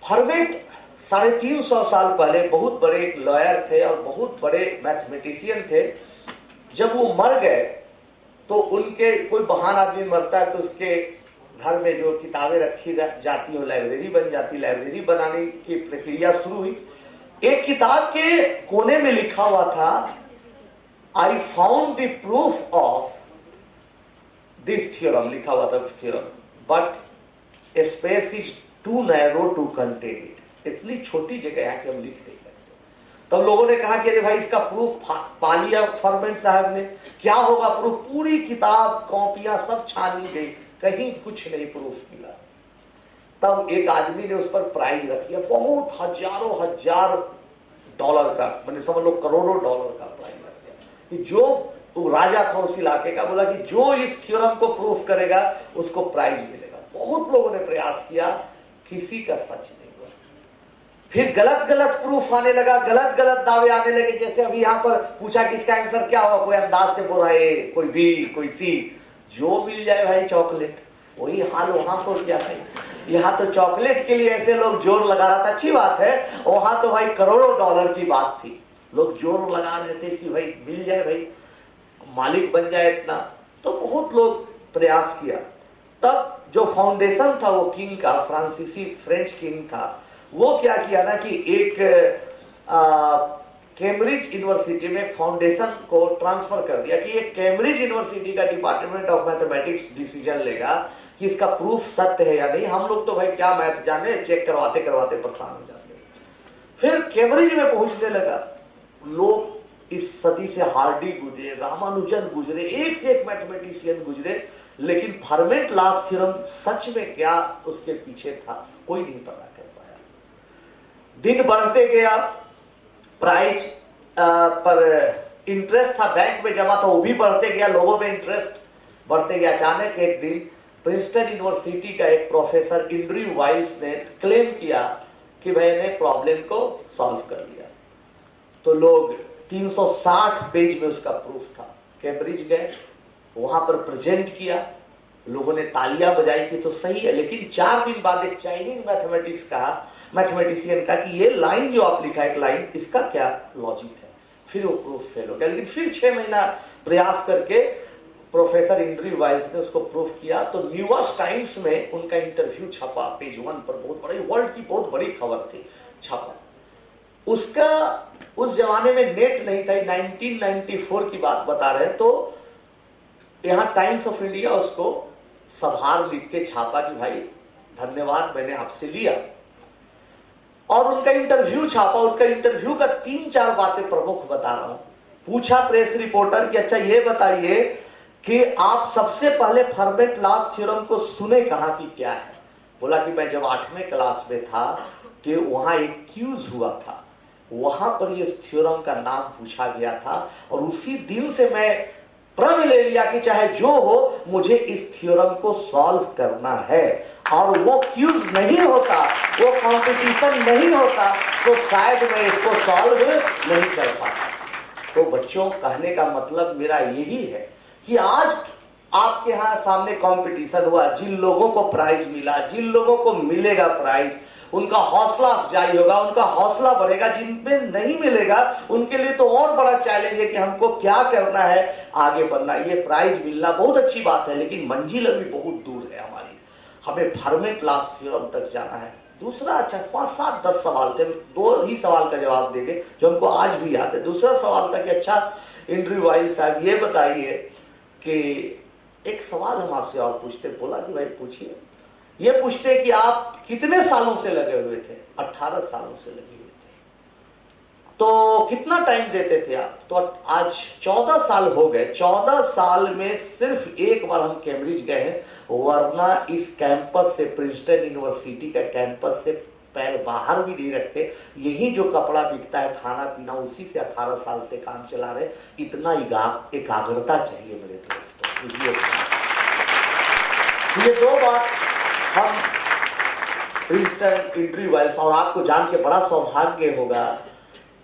Format 350 साल पहले बहुत बड़े लॉयर थे और बहुत बड़े मैथमेटिशियन थे। जब वो मर गए तो उनके कोई महान आदमी मरता है तो उसके घर में जो किताबें रखी जाती हो लाइब्रेरी बन जाती। लाइब्रेरी बनाने की प्रक्रिया शुरू हुई। एक किताब के कोने में लिखा हुआ था, I found the proof of this theorem, लिखा हुआ था theorem, but space is too narrow to contain it. इतनी छोटी जगह है कि हम लिख नहीं सकते। तब लोगों ने कहा कि अरे भाई इसका प्रूफ पा लिया फॉर्मेट साहब ने, क्या होगा प्रूफ? पूरी किताब कॉपियां सब छानी गई, कहीं कुछ नहीं प्रूफ मिला। तब एक आदमी ने उस पर प्राइज रख दिया, बहुत हजारों हजार डॉलर का, मैंने समझ लो करोड़ों डॉलर का प्राइज रख दिया कि जो वो राजा था उस इलाके का, बोला कि जो इस थ्योरम को प्रूफ करेगा उसको प्राइज मिलेगा। बहुत लोगों ने प्रयास किया, किसी का सच नहीं हुआ। फिर गलत गलत प्रूफ आने लगा, गलत गलत दावे आने लगे। जैसे अभी यहां पर पूछा कि इसका आंसर क्या होगा, कोई अंदाज से बोल रहा है ए, कोई बी, कोई सी, जो मिल जाए भाई चॉकलेट। वही हाल वहां पर क्या है, यहाँ तो चॉकलेट के लिए ऐसे लोग जोर लगा रहा था, अच्छी बात है। वहां तो भाई करोड़ों डॉलर की बात थी, लोग जोर लगा रहे थे कि भाई मिल जाए, भाई मालिक बन जाए इतना। तो बहुत लोग प्रयास किया। तब जो फाउंडेशन था वो किंग का, फ्रांसीसी फ्रेंच किंग था, वो क्या किया ना कि एक कैम्ब्रिज यूनिवर्सिटी में फाउंडेशन को ट्रांसफर कर दिया कि ये कैम्ब्रिज यूनिवर्सिटी का डिपार्टमेंट ऑफ मैथमेटिक्स डिसीजन लेगा कि इसका प्रूफ सत्य है या नहीं। हम लोग तो भाई क्या मैथ जाने, चेक करवाते करवाते परेशान हो जाते। फिर कैम्ब्रिज में पहुंचने लगा, लोग इस सदी से हार्डी गुजरे, रामानुजन गुजरे, एक से एक मैथमेटिशियन गुजरे, लेकिन फर्मेट लास्ट थ्योरम सच में क्या उसके पीछे था कोई नहीं पता कर पाया। दिन बढ़ते गया, प्राइज पर इंटरेस्ट था, बैंक में जमा था, वो भी बढ़ते गया, लोगों में इंटरेस्ट बढ़ते गया। अचानक एक दिन प्रिंसटन यूनिवर्सिटी का एक प्रोफेसर एंड्रयू वाइल्स ने क्लेम किया कि मैंने प्रॉब्लम को सॉल्व कर लिया। तो लोग 360 पेज में उसका प्रूफ था। कैम्ब्रिज गए, वहां पर प्रेजेंट किया, लोगों ने तालियां बजाई कि तो सही है। लेकिन 4 दिन बाद एक चाइनीज मैथमेटिशियन का कि ये लाइन जो आप लिखा है, एक लाइन, इसका क्या लॉजिक है? फिर वो प्रूफ फेल हो गया। लेकिन फिर 6 महीना प्रयास करके प्रोफेसर एंड्रयू वाइल्स ने उसको प्रूफ किया। तो न्यूयॉर्क टाइम्स में उनका इंटरव्यू छपा, पेज 1 पर, बहुत बड़ी, वर्ल्ड की बहुत बड़ी खबर थी, छपा। उसका उस जमाने में नेट नहीं था, 1994 की बात बता रहे हैं। तो यहां टाइम्स ऑफ इंडिया उसको सभार लिख के छापा कि भाई धन्यवाद, मैंने आपसे लिया। और उनका इंटरव्यू छापा। उनका इंटरव्यू का 3-4 बातें प्रमुख बता रहा हूं। पूछा प्रेस रिपोर्टर कि अच्छा ये बताइए कि आप सबसे पहले फर्मेट लास्ट थ्योरम को सुने कहां की क्या है? बोला कि मैं जब 8वें क्लास में था कि वहां एक क्यूज हुआ था, वहां पर इस थ्योरम का नाम पूछा गया था, और उसी दिन से मैं प्रण ले लिया कि चाहे जो हो मुझे इस थ्योरम को सॉल्व करना है। और वो क्यूज नहीं होता, वो कंपटीशन नहीं होता, तो शायद मैं इसको सॉल्व नहीं कर पाता। तो बच्चों, कहने का मतलब मेरा यही है कि आज आपके यहां सामने कंपटीशन हुआ, जिन लोगों को प्राइज मिला, जिन लोगों को मिलेगा प्राइज, उनका हौसला अफजाई होगा, उनका हौसला बढ़ेगा। जिन पे नहीं मिलेगा उनके लिए तो और बड़ा चैलेंज है कि हमको क्या करना है, आगे बढ़ना। ये प्राइज मिलना बहुत अच्छी बात है, लेकिन मंजिल अभी बहुत दूर है हमारी। हमें फर्मेट लास्ट थ्योरम तक जाना है। दूसरा, अच्छा 5, 7, 10 सवाल थे, 2 ही सवाल का जवाब देंगे जो हमको आज भी याद है। दूसरा सवाल था कि अच्छा एंड्रयू वाइल्स साहब ये बताइए कि एक सवाल हम आपसे और पूछते। बोला कि भाई पूछिए। ये पूछते कि आप कितने सालों से लगे हुए थे? 18 सालों से लगे हुए थे। तो कितना टाइम देते थे आप? तो आज 14 साल हो गए। 14 साल में सिर्फ एक बार हम कैम्ब्रिज गए हैं, वरना इस कैंपस से, प्रिंसटन यूनिवर्सिटी का कैंपस से पैर बाहर भी नहीं रखते। यही जो कपड़ा बिकता है, खाना पीना, उसी से 18 साल से काम चला रहे। इतना एकाग्रता चाहिए मेरे दोस्तों। ये 2 बात हम प्रिंसटन, एंड्रयू वाइल्स, और आपको जान के बड़ा सौभाग्य होगा,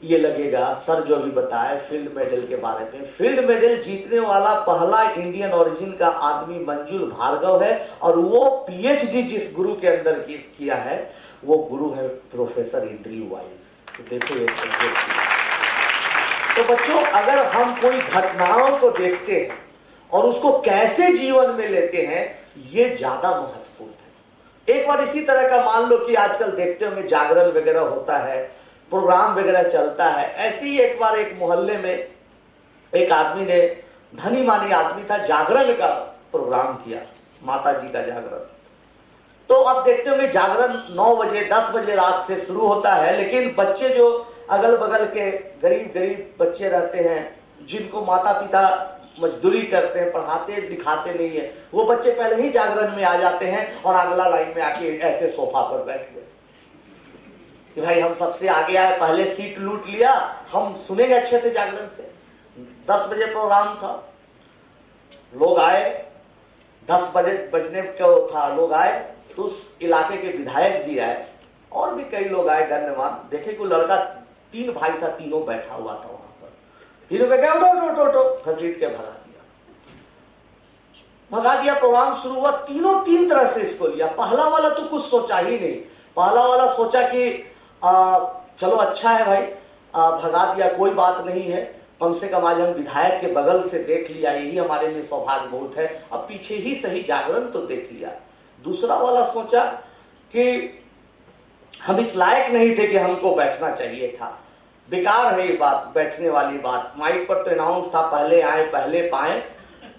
ये लगेगा सर जो भी बताए फील्ड मेडल के बारे में। फील्ड मेडल जीतने वाला पहला इंडियन ओरिजिन का आदमी मंजुल भार्गव है, और वो पीएचडी जिस गुरु के अंदर किया है वो गुरु है प्रोफेसर एंड्रयू वाइज। तो देखो ये सब्जेक्ट। तो बच्चों, अगर हम कोई घटनाओं को देखते हैं और उसको कैसे जीवन में लेते हैं, ये ज्यादा महत्वपूर्ण है। एक बार इसी तरह का मान लो कि आजकल देखते होंगे जागरण वगैरह होता है, प्रोग्राम वगैरह चलता है। ऐसे ही एक बार एक मोहल्ले में एक आदमी ने, धनी मानी आदमी था, जागरण का प्रोग्राम किया, माता जी का जागरण। तो अब देखते होंगे जागरण 9 बजे 10 बजे रात से शुरू होता है, लेकिन बच्चे जो अगल बगल के गरीब गरीब बच्चे रहते हैं, जिनको माता पिता मजदूरी करते हैं, पढ़ाते लिखाते नहीं है, वो बच्चे पहले ही जागरण में आ जाते हैं और अगला लाइन में आके ऐसे सोफा पर बैठ गए कि भाई हम सबसे आगे आए, पहले सीट लूट लिया, हम सुनेंगे अच्छे से जागरण से। 10 बजे प्रोग्राम था, लोग आए, 10 बजे बजने को था, लोग आए। तो उस इलाके के विधायक जी आए और भी कई लोग आए गण्यमान। देखे कोई लड़का, 3 भाई था, तीनों बैठा हुआ था वहां पर। तीनों का क्या उठो घसीट के भगा दिया। प्रोग्राम शुरू हुआ, तीनों 3 तरह से इसको लिया। पहला वाला तो कुछ सोचा ही नहीं। पहला वाला सोचा कि चलो अच्छा है भाई, भगा दिया, कोई बात नहीं है, कम से कम आज हम विधायक के बगल से देख लिया, यही हमारे लिए सौभाग्य बहुत है, अब पीछे ही सही जागरण तो देख लिया। दूसरा वाला सोचा कि हम इस लायक नहीं थे कि हमको बैठना चाहिए था, बेकार है ये बात, बैठने वाली बात। माइक पर तो अनाउंस था, पहले आए पहले पाए,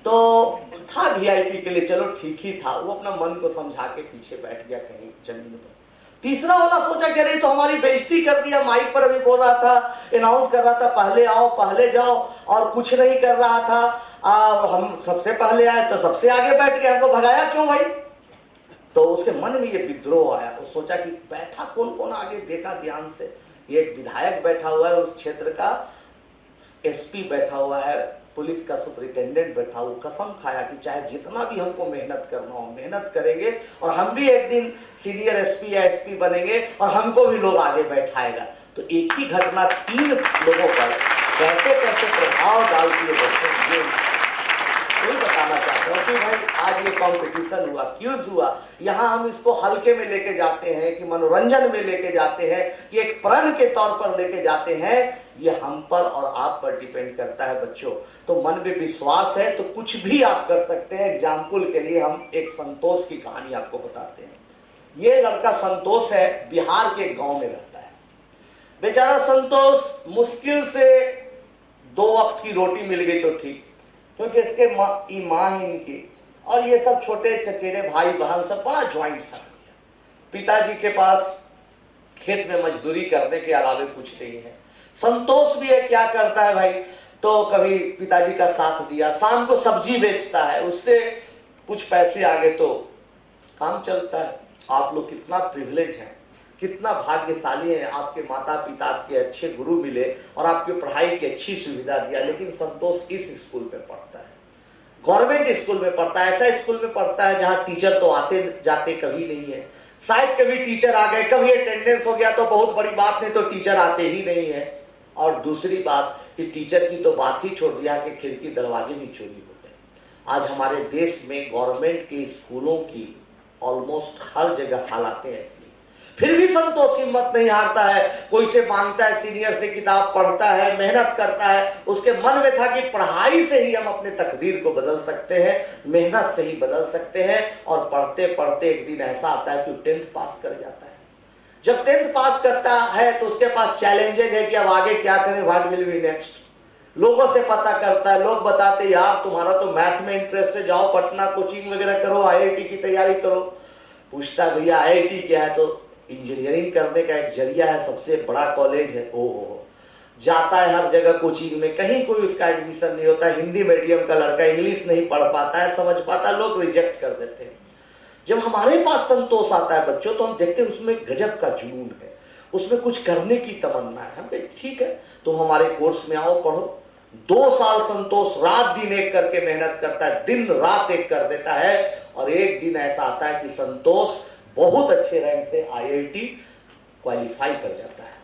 तो था वीआईपी के लिए, चलो ठीक ही था। वो अपना मन को समझा के पीछे बैठ गया कहीं जमीन पर। तीसरा वाला सोचा कि अरे तो हमारी बेइज्जती कर दिया, माइक पर अभी बोल रहा था, अनाउंस कर रहा था पहले आओ पहले जाओ, और कुछ नहीं कर रहा था। हम सबसे पहले आए तो सबसे आगे बैठ गए, हमको भगाया क्यों भाई? तो उसके मन में ये विद्रोह आया। वो सोचा कि बैठा कौन कौन आगे, देखा ध्यान से, ये एक विधायक बैठा हुआ है, उस क्षेत्र का एसपी बैठा हुआ है, पुलिस का सुपरिटेंडेंट बैठा हुआ। कसम खाया कि चाहे जितना भी हमको मेहनत करना हो मेहनत करेंगे, और हम भी एक दिन सीनियर एसपी या एसपी बनेंगे और हमको भी लोग आगे बैठाएगा। तो एक ही घटना 3 लोगों पर कैसे कैसे प्रभाव डालती है बच्चों, ये बताना चाहता हूँ कि भाई आज ये कंपटीशन हुआ, क्यूज हुआ, यहाँ हम इसको हल्के में लेके जाते हैं कि मनोरंजन में लेके जाते हैं कि एक प्रण के तौर पर लेके जाते हैं, ये हम पर और आप पर डिपेंड करता है बच्चों। तो मन में विश्वास है तो कुछ भी आप कर सकते हैं। एग्जाम्पल के लिए हम एक संतोष की कहानी आपको बताते हैं। ये लड़का संतोष है, बिहार के गांव में रहता है। बेचारा संतोष, मुश्किल से 2 वक्त की रोटी मिल गई तो ठीक, क्योंकि इसके माँ है इनकी, और ये सब छोटे चचेरे भाई बहन सब, बड़ा ज्वाइंट फैमिली है। पिताजी के पास खेत में मजदूरी करने के अलावे कुछ नहीं है। संतोष भी है, क्या करता है भाई, तो कभी पिताजी का साथ दिया, शाम को सब्जी बेचता है, उससे कुछ पैसे आ गए तो काम चलता है। आप लोग कितना प्रिविलेज हैं, कितना भाग्यशाली हैं, आपके माता पिता आपके अच्छे गुरु मिले और आपकी पढ़ाई की अच्छी सुविधा दिया। लेकिन संतोष इस स्कूल में पढ़ता है, गवर्नमेंट स्कूल में पढ़ता है, ऐसा स्कूल में पढ़ता है जहां टीचर तो आते जाते कभी नहीं है। शायद कभी टीचर आ गए, कभी अटेंडेंस हो गया तो बहुत बड़ी बात, नहीं तो टीचर आते ही नहीं है। और दूसरी बात कि टीचर की तो बात ही छोड़ दिया कि खिड़की दरवाजे भी चोरी हो गए। आज हमारे देश में गवर्नमेंट के स्कूलों की ऑलमोस्ट हर जगह हालातें ऐसी, फिर भी संतोष हिम्मत नहीं हारता है, कोई से मांगता है, सीनियर से किताब पढ़ता है, मेहनत करता है। उसके मन में था कि पढ़ाई से ही हम अपने तकदीर को बदल सकते हैं, मेहनत से ही बदल सकते हैं। और पढ़ते पढ़ते एक दिन ऐसा आता है कि 10th पास कर जाता है। जब 10th पास करता है तो उसके पास चैलेंजेस है कि अब आगे क्या करें, व्हाट विल बी नेक्स्ट। लोगों से पता करता है, लोग बताते यार तुम्हारा तो मैथ में इंटरेस्ट है, जाओ पटना कोचिंग वगैरह करो, आईआईटी की तैयारी करो। पूछता है भैया आईआईटी क्या है, तो इंजीनियरिंग करने का एक जरिया है, सबसे बड़ा कॉलेज है। ओहो, जाता है हर जगह कोचिंग में, कहीं कोई उसका एडमिशन नहीं होता। हिंदी मीडियम का लड़का, इंग्लिश नहीं पढ़ पाता है, समझ पाता, लोग रिजेक्ट कर देते हैं। जब हमारे पास संतोष आता है बच्चों, तो हम देखते हैं उसमें गजब का जुनून है, उसमें कुछ करने की तमन्ना है। हम कहते ठीक है तुम हमारे कोर्स में आओ, पढ़ो। 2 साल संतोष रात दिन एक करके मेहनत करता है, दिन रात एक कर देता है। और एक दिन ऐसा आता है कि संतोष बहुत अच्छे रैंक से आईआईटी क्वालिफाई कर जाता है।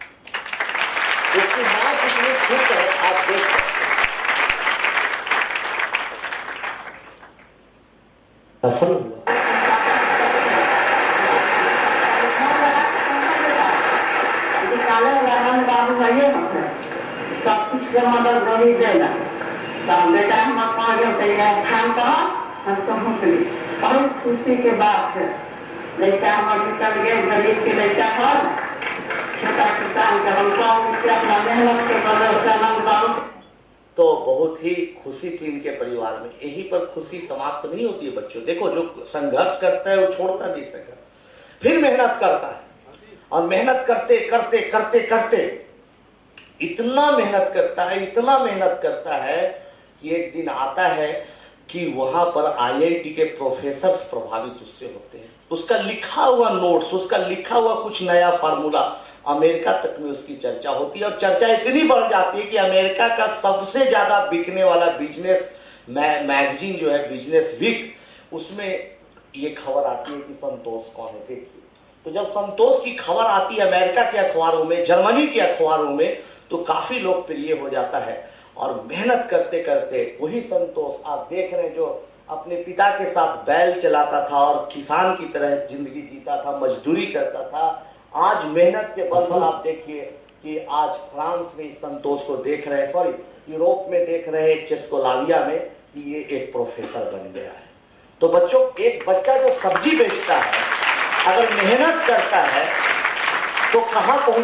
उसकी मां कितनी खुश है आप देख सकते हैं। सफल हुआ। से मदद नहीं देना। तो बेटा हम अपना जो तैयार खान कहा हम समझ बहुत खुशी के बात है। लड़का हम निकल गए, गरीब के लड़का था, छोटा किसान का हमको अपना मेहनत के बदल से बहुत। तो बहुत ही खुशी थी इनके परिवार में। यहीं पर खुशी समाप्त नहीं होती है बच्चों। देखो जो संघर्ष करता है वो छोड़ता नहीं संघर्ष, फिर मेहनत करता है और मेहनत करते करते करते करते इतना मेहनत करता है, इतना मेहनत करता है कि एक दिन आता है कि वहां पर आईआईटी के प्रोफेसर प्रभावित उससे होते हैं। उसका लिखा हुआ नोट्स, उसका लिखा हुआ कुछ नया फार्मूला अमेरिका तक में उसकी चर्चा होती है और चर्चा इतनी बढ़ जाती है कि अमेरिका का सबसे ज्यादा बिकने वाला बिजनेस मैगजीन जो है बिजनेस वीक, उसमें ये खबर आती है कि संतोष कौन है। देखिए, तो जब संतोष की खबर आती है अमेरिका के अखबारों में, जर्मनी के अखबारों में, तो काफी लोकप्रिय हो जाता है। और मेहनत करते करते वही संतोष आप देख रहे हैं जो अपने पिता के साथ बैल चलाता था और किसान की तरह जिंदगी जीता था, मजदूरी करता था, आज मेहनत के बल पर आप देखिए कि आज फ्रांस में इस संतोष को देख रहे हैं, सॉरी यूरोप में देख रहे हैं, चेस्कोलाविया में, कि ये एक प्रोफेसर बन गया है। तो बच्चों, एक बच्चा जो सब्जी बेचता है अगर मेहनत करता है तो कहां पहुंच